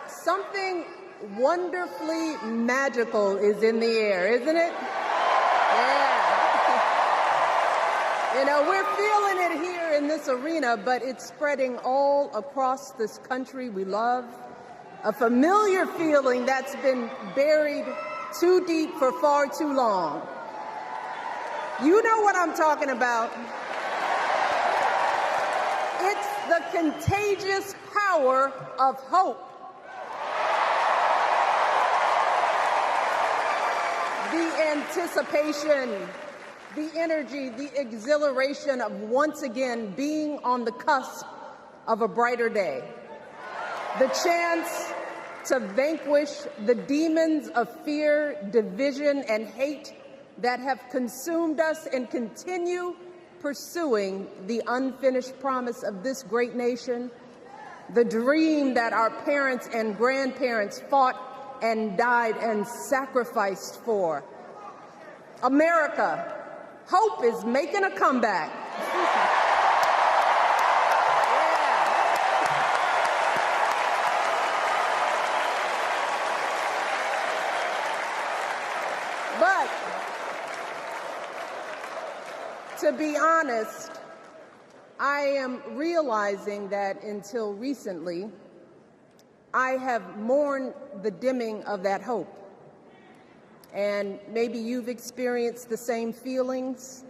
Something wonderfully magical is in the air, isn't it? Yeah. You know, we're feeling it here in this arena, but it's spreading all across this country we love. A familiar feeling that's been buried too deep for far too long. You know what I'm talking about. It's the contagious power of hope. The anticipation, the energy, the exhilaration of once again being on the cusp of a brighter day. The chance to vanquish the demons of fear, division, and hate that have consumed us and continue pursuing the unfinished promise of this great nation, the dream that our parents and grandparents fought and died and sacrificed for. America, hope is making a comeback. But to be honest, I am realizing that until recently, I have mourned the dimming of that hope. And maybe you've experienced the same feelings,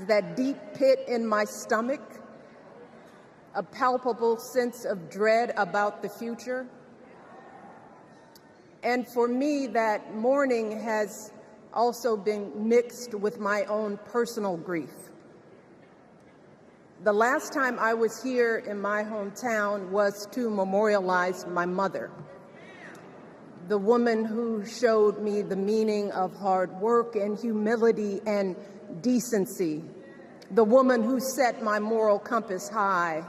that deep pit in my stomach, a palpable sense of dread about the future. And for me, that mourning has also been mixed with my own personal grief. The last time I was here in my hometown was to memorialize my mother, the woman who showed me the meaning of hard work and humility and decency, the woman who set my moral compass high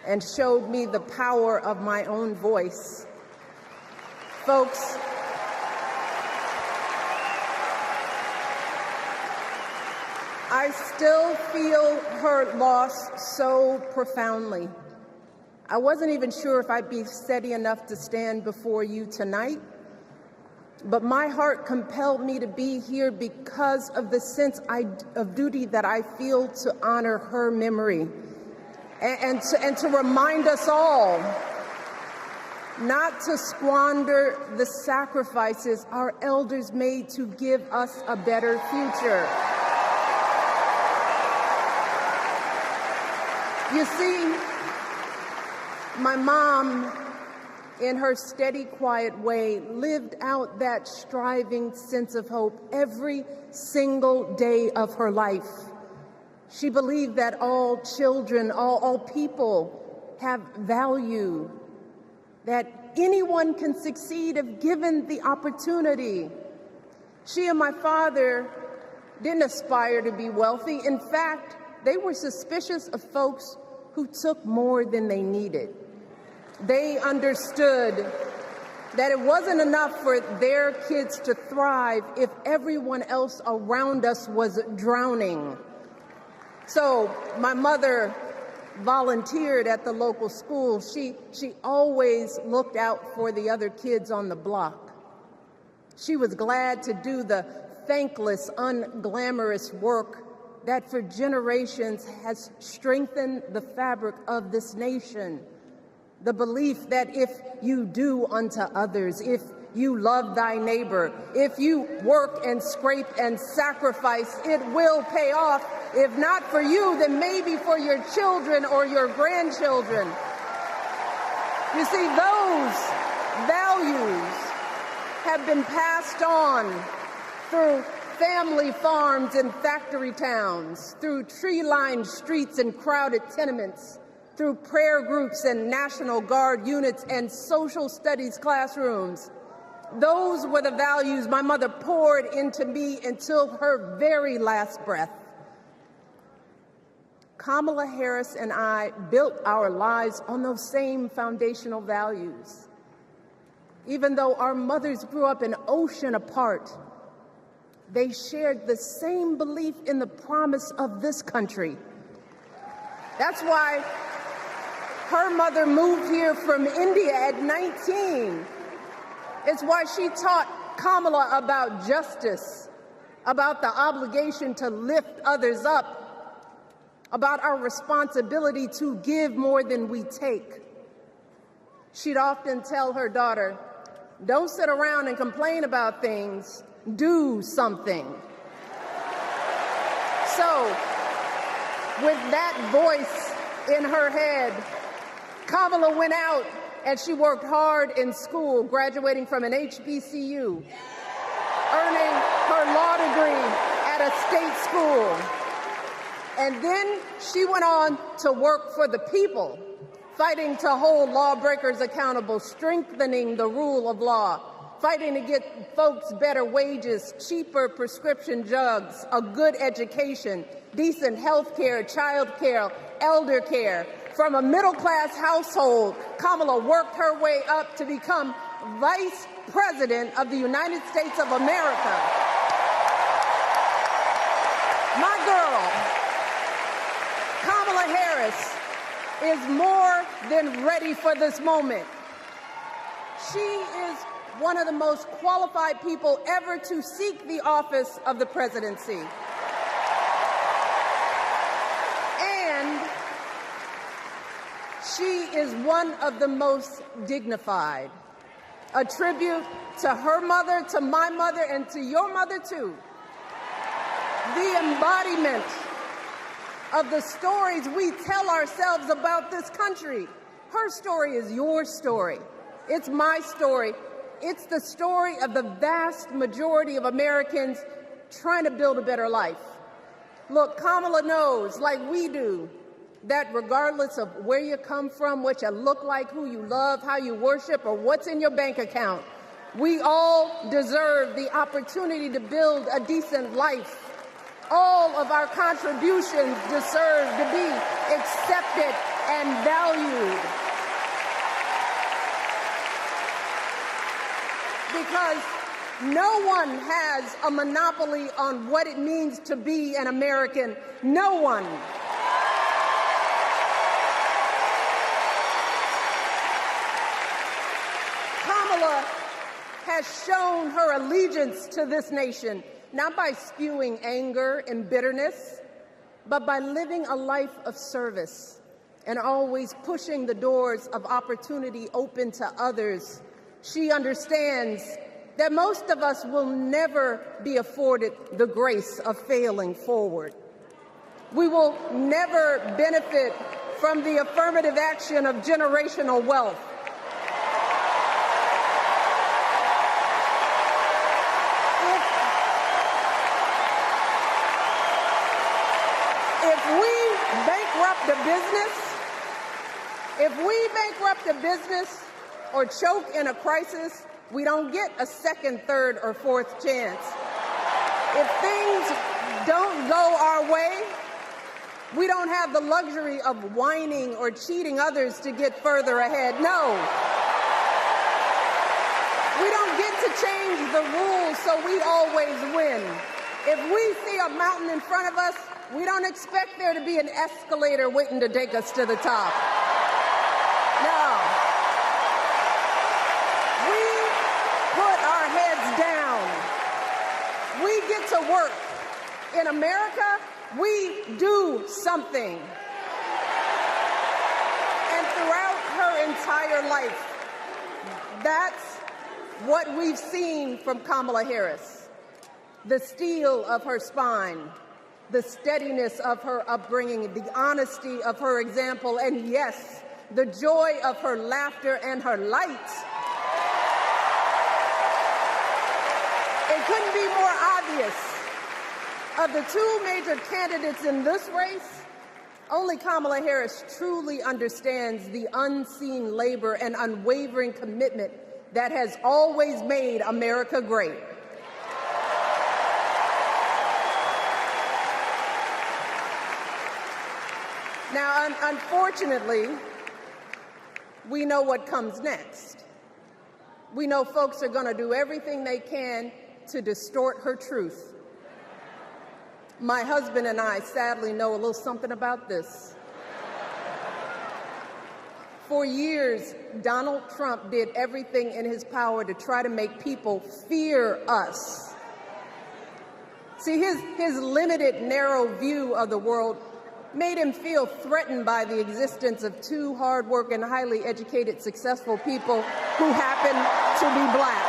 and showed me the power of my own voice. Folks, I still feel her loss so profoundly. I wasn't even sure if I'd be steady enough to stand before you tonight, but my heart compelled me to be here because of the sense of duty that I feel to honor her memory and to remind us all not to squander the sacrifices our elders made to give us a better future. You see, my mom, in her steady, quiet way, lived out that striving sense of hope every single day of her life. She believed that all children, all people have value, that anyone can succeed if given the opportunity. She and my father didn't aspire to be wealthy. In fact, they were suspicious of folks who took more than they needed. They understood that it wasn't enough for their kids to thrive if everyone else around us was drowning. So my mother volunteered at the local school. She always looked out for the other kids on the block. She was glad to do the thankless, unglamorous work that for generations has strengthened the fabric of this nation. The belief that if you do unto others, if you love thy neighbor, if you work and scrape and sacrifice, it will pay off. If not for you, then maybe for your children or your grandchildren. You see, those values have been passed on through family farms and factory towns, through tree-lined streets and crowded tenements, through prayer groups and National Guard units and social studies classrooms. Those were the values my mother poured into me until her very last breath. Kamala Harris and I built our lives on those same foundational values. Even though our mothers grew up an ocean apart, they shared the same belief in the promise of this country. That's why Her mother moved here from India at 19. It's why she taught Kamala about justice, about the obligation to lift others up, about our responsibility to give more than we take. She'd often tell her daughter, "Don't sit around and complain about things, do something." So, with that voice in her head, Kamala went out and she worked hard in school, graduating from an HBCU, earning her law degree at a state school. And then she went on to work for the people, fighting to hold lawbreakers accountable, strengthening the rule of law, fighting to get folks better wages, cheaper prescription drugs, a good education, decent health care, child care, elder care. From a middle-class household, Kamala worked her way up to become Vice President of the United States of America. My girl, Kamala Harris, is more than ready for this moment. She is one of the most qualified people ever to seek the office of the presidency. And she is one of the most dignified. A tribute to her mother, to my mother, and to your mother too. The embodiment of the stories we tell ourselves about this country. Her story is your story. It's my story. It's the story of the vast majority of Americans trying to build a better life. Look, Kamala knows, like we do, that regardless of where you come from, what you look like, who you love, how you worship, or what's in your bank account, we all deserve the opportunity to build a decent life. All of our contributions deserve to be accepted and valued. Because no one has a monopoly on what it means to be an American. No one. Kamala has shown her allegiance to this nation, not by spewing anger and bitterness, but by living a life of service and always pushing the doors of opportunity open to others. She understands that most of us will never be afforded the grace of failing forward. We will never benefit from the affirmative action of generational wealth. If we bankrupt a business or choke in a crisis, we don't get a second, third, or fourth chance. If things don't go our way, we don't have the luxury of whining or cheating others to get further ahead. No. We don't get to change the rules so we always win. If we see a mountain in front of us, we don't expect there to be an escalator waiting to take us to the top. No. We put our heads down. We get to work. In America, we do something. And throughout her entire life, that's what we've seen from Kamala Harris. The steel of her spine, the steadiness of her upbringing, the honesty of her example, and yes, the joy of her laughter and her light. It couldn't be more obvious. Of the two major candidates in this race, only Kamala Harris truly understands the unseen labor and unwavering commitment that has always made America great. Now, unfortunately, we know what comes next. We know folks are going to do everything they can to distort her truth. My husband and I sadly know a little something about this. For years, Donald Trump did everything in his power to try to make people fear us. See, his limited, narrow view of the world made him feel threatened by the existence of two hard-working, highly educated, successful people who happen to be black.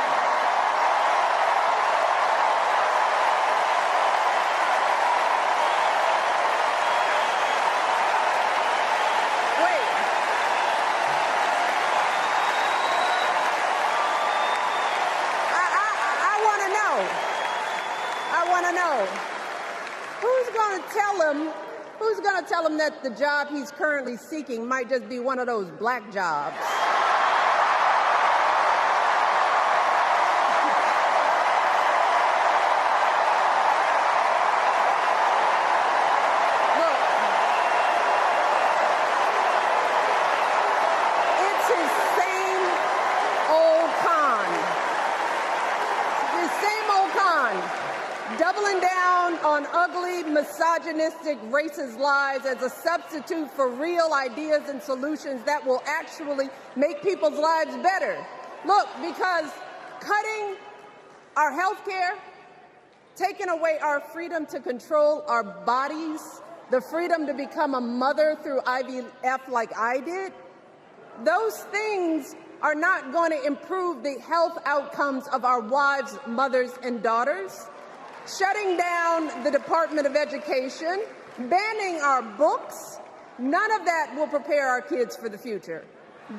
Who's going to tell him that the job he's currently seeking might just be one of those black jobs? Look, it's his same old con. His same old con. Doubling down on ugly, misogynistic, racist lies as a substitute for real ideas and solutions that will actually make people's lives better. Look, because cutting our health care, taking away our freedom to control our bodies, the freedom to become a mother through IVF like I did, those things are not going to improve the health outcomes of our wives, mothers, and daughters. Shutting down the Department of Education, banning our books, none of that will prepare our kids for the future.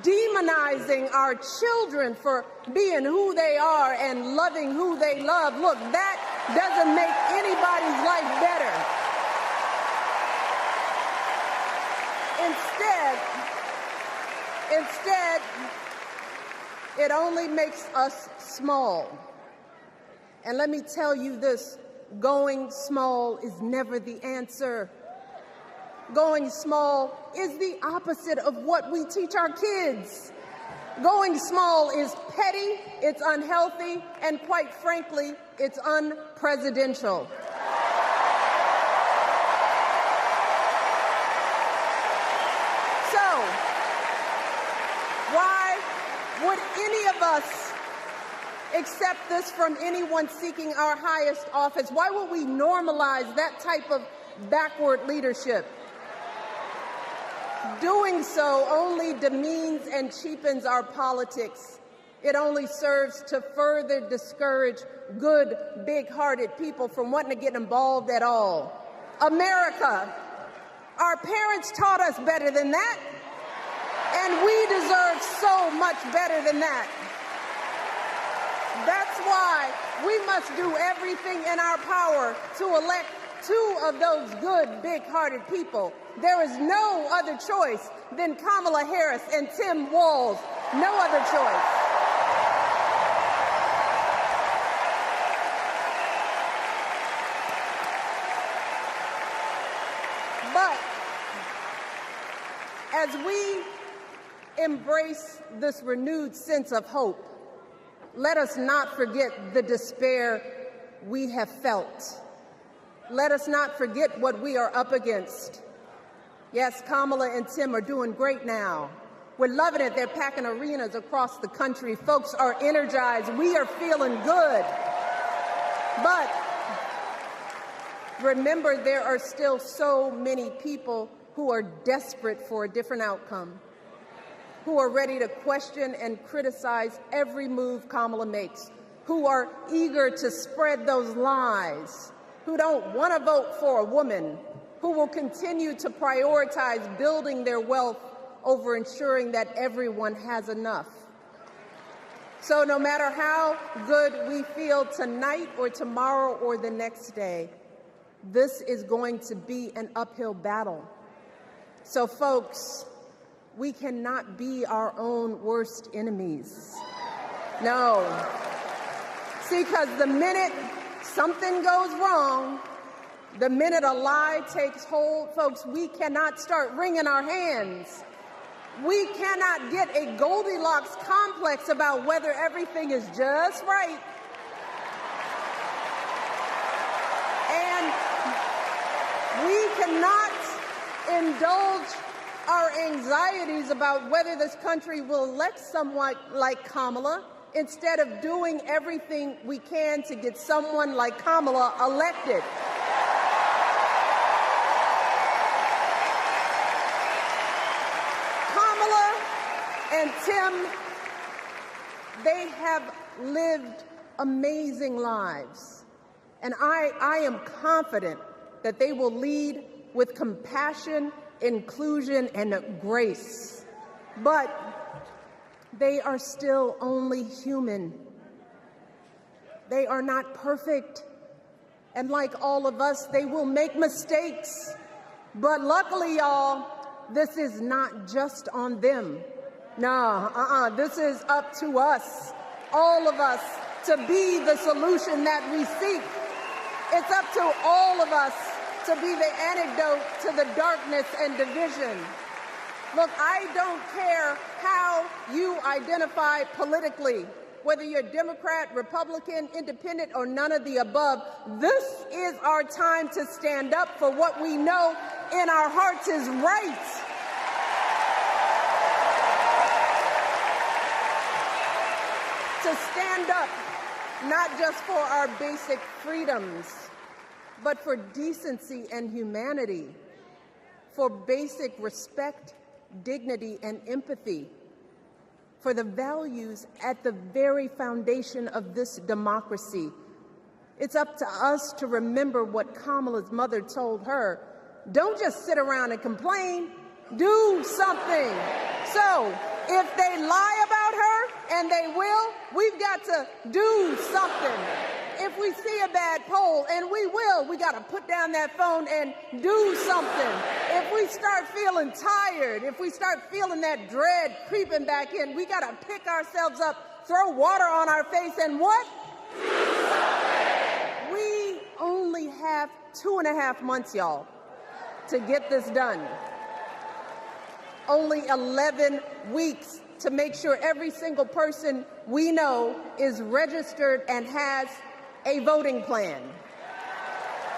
Demonizing our children for being who they are and loving who they love, look, that doesn't make anybody's life better. Instead, it only makes us small. And let me tell you this, going small is never the answer. Going small is the opposite of what we teach our kids. Going small is petty, it's unhealthy, and quite frankly, it's unpresidential. So, why would any of us accept this from anyone seeking our highest office? Why would we normalize that type of backward leadership? Doing so only demeans and cheapens our politics. It only serves to further discourage good, big-hearted people from wanting to get involved at all. America, our parents taught us better than that, and we deserve so much better than that. That's why we must do everything in our power to elect two of those good, big-hearted people. There is no other choice than Kamala Harris and Tim Walz. No other choice. But as we embrace this renewed sense of hope, let us not forget the despair we have felt. Let us not forget what we are up against. Yes, Kamala and Tim are doing great now. We're loving it. They're packing arenas across the country. Folks are energized. We are feeling good. But remember, there are still so many people who are desperate for a different outcome, who are ready to question and criticize every move Kamala makes, who are eager to spread those lies, who don't want to vote for a woman, who will continue to prioritize building their wealth over ensuring that everyone has enough. So no matter how good we feel tonight or tomorrow or the next day, this is going to be an uphill battle. So folks, we cannot be our own worst enemies. No. See, because the minute something goes wrong, the minute a lie takes hold, folks, we cannot start wringing our hands. We cannot get a Goldilocks complex about whether everything is just right. And we cannot indulge our anxieties about whether this country will elect someone like Kamala instead of doing everything we can to get someone like Kamala elected. Kamala and Tim, they have lived amazing lives, and I am confident that they will lead with compassion, inclusion, and grace. But they are still only human. They are not perfect. And like all of us, they will make mistakes. But luckily, y'all, this is not just on them. No, this is up to us, all of us, to be the solution that we seek. It's up to all of us to be the antidote to the darkness and division. Look, I don't care how you identify politically, whether you're Democrat, Republican, Independent, or none of the above. This is our time to stand up for what we know in our hearts is right. To stand up, not just for our basic freedoms, but for decency and humanity, for basic respect, dignity, and empathy, for the values at the very foundation of this democracy. It's up to us to remember what Kamala's mother told her. Don't just sit around and complain, do something. So, if they lie about her, and they will, we've got to do something. If we see a bad poll, and we will, we got to put down that phone and do something. If we start feeling tired, if we start feeling that dread creeping back in, we got to pick ourselves up, throw water on our face, and what? We only have 2.5 months, y'all, to get this done. Only 11 weeks to make sure every single person we know is registered and has a voting plan.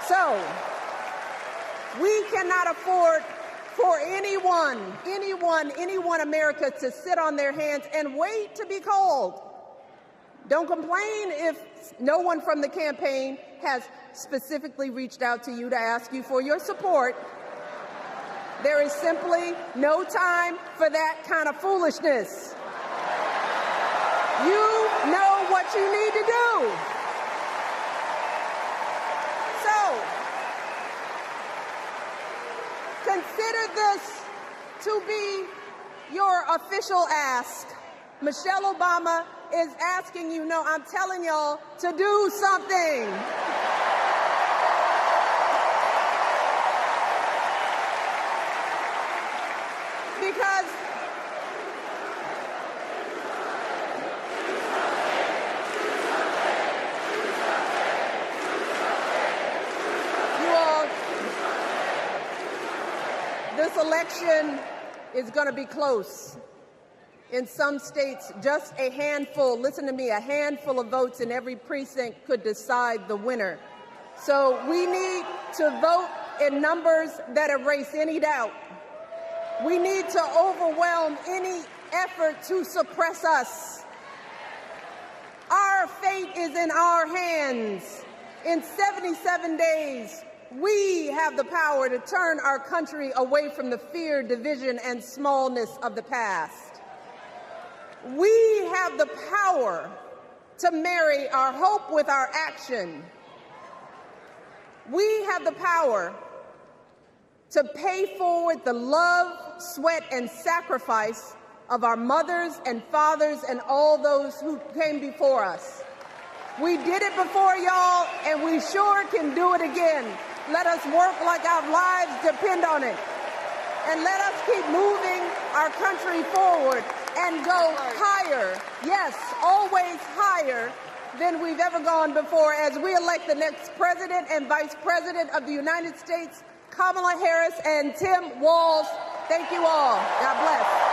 So, we cannot afford for anyone America to sit on their hands and wait to be called. Don't complain if no one from the campaign has specifically reached out to you to ask you for your support. There is simply no time for that kind of foolishness. You know what you need to do. So, consider this to be your official ask. Michelle Obama is asking you, no, I'm telling y'all to do something. Because you all, this election is going to be close. In some states, just a handful, listen to me, a handful of votes in every precinct could decide the winner. So we need to vote in numbers that erase any doubt. We need to overwhelm any effort to suppress us. Our fate is in our hands. In 77 days, we have the power to turn our country away from the fear, division, and smallness of the past. We have the power to marry our hope with our action. We have the power to pay forward the love, sweat, and sacrifice of our mothers and fathers and all those who came before us. We did it before, y'all, and we sure can do it again. Let us work like our lives depend on it. And let us keep moving our country forward and go higher, yes, always higher than we've ever gone before as we elect the next President and Vice President of the United States, Kamala Harris and Tim Walz. Thank you all. God bless.